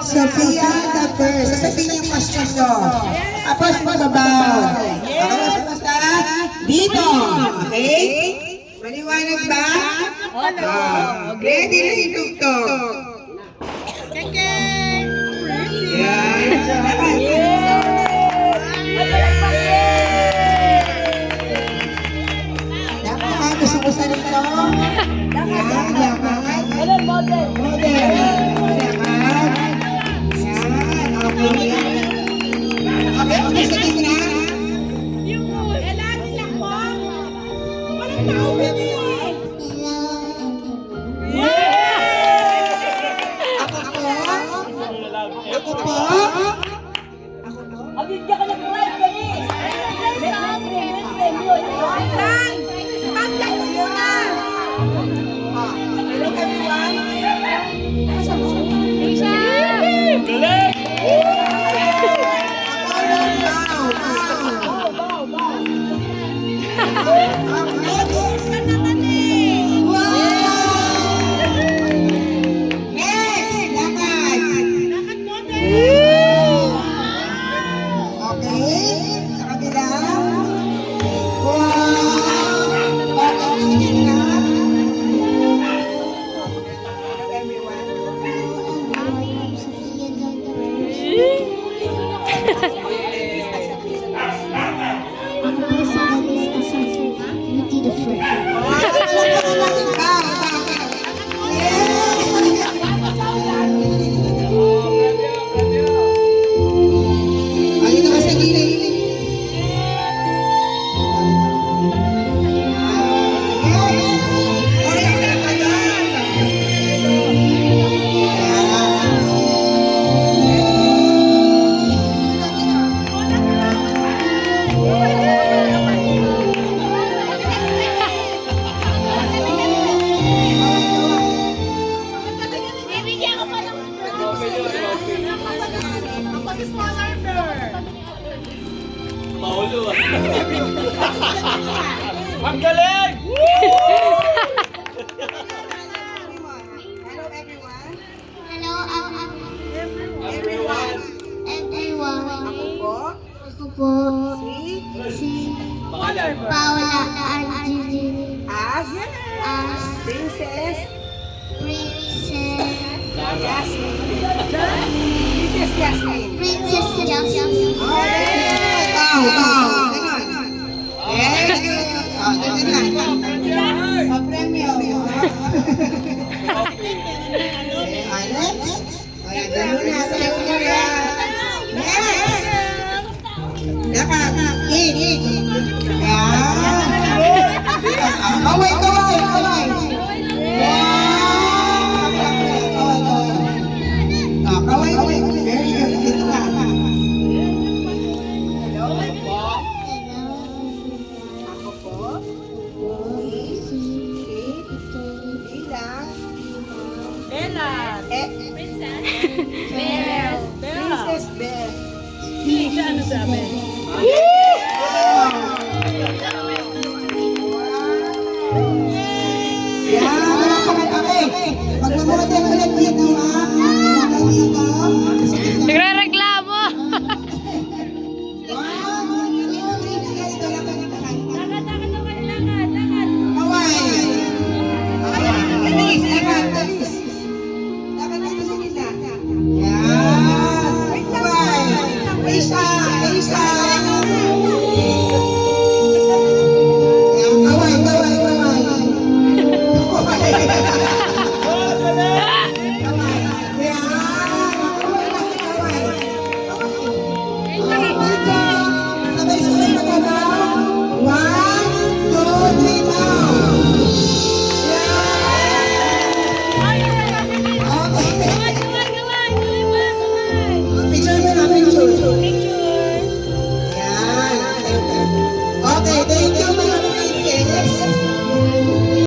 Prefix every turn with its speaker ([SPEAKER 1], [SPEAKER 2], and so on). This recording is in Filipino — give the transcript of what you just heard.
[SPEAKER 1] Sophia the first. Sasabihin yung question nyo. Tapos mababaw. Okay, basta dito. Okay? Maliwanag ba? Ready na itugtog. Dapat gusto ko sa nito. Model. Okay, sige na. Ako po.
[SPEAKER 2] Abigyan ka ng live kami.
[SPEAKER 1] Hello everyone.
[SPEAKER 3] Paulo. Ang galing!
[SPEAKER 1] Hello everyone.
[SPEAKER 4] Hello,
[SPEAKER 1] Everyone.
[SPEAKER 4] everyone.
[SPEAKER 1] Ako po.
[SPEAKER 4] Ako po
[SPEAKER 1] Si
[SPEAKER 4] Paula Angeline
[SPEAKER 1] As
[SPEAKER 4] as
[SPEAKER 1] Princess
[SPEAKER 4] Princess
[SPEAKER 1] Jasmine. Princess Jasmine.
[SPEAKER 4] Princess Jasmine.
[SPEAKER 1] Okay.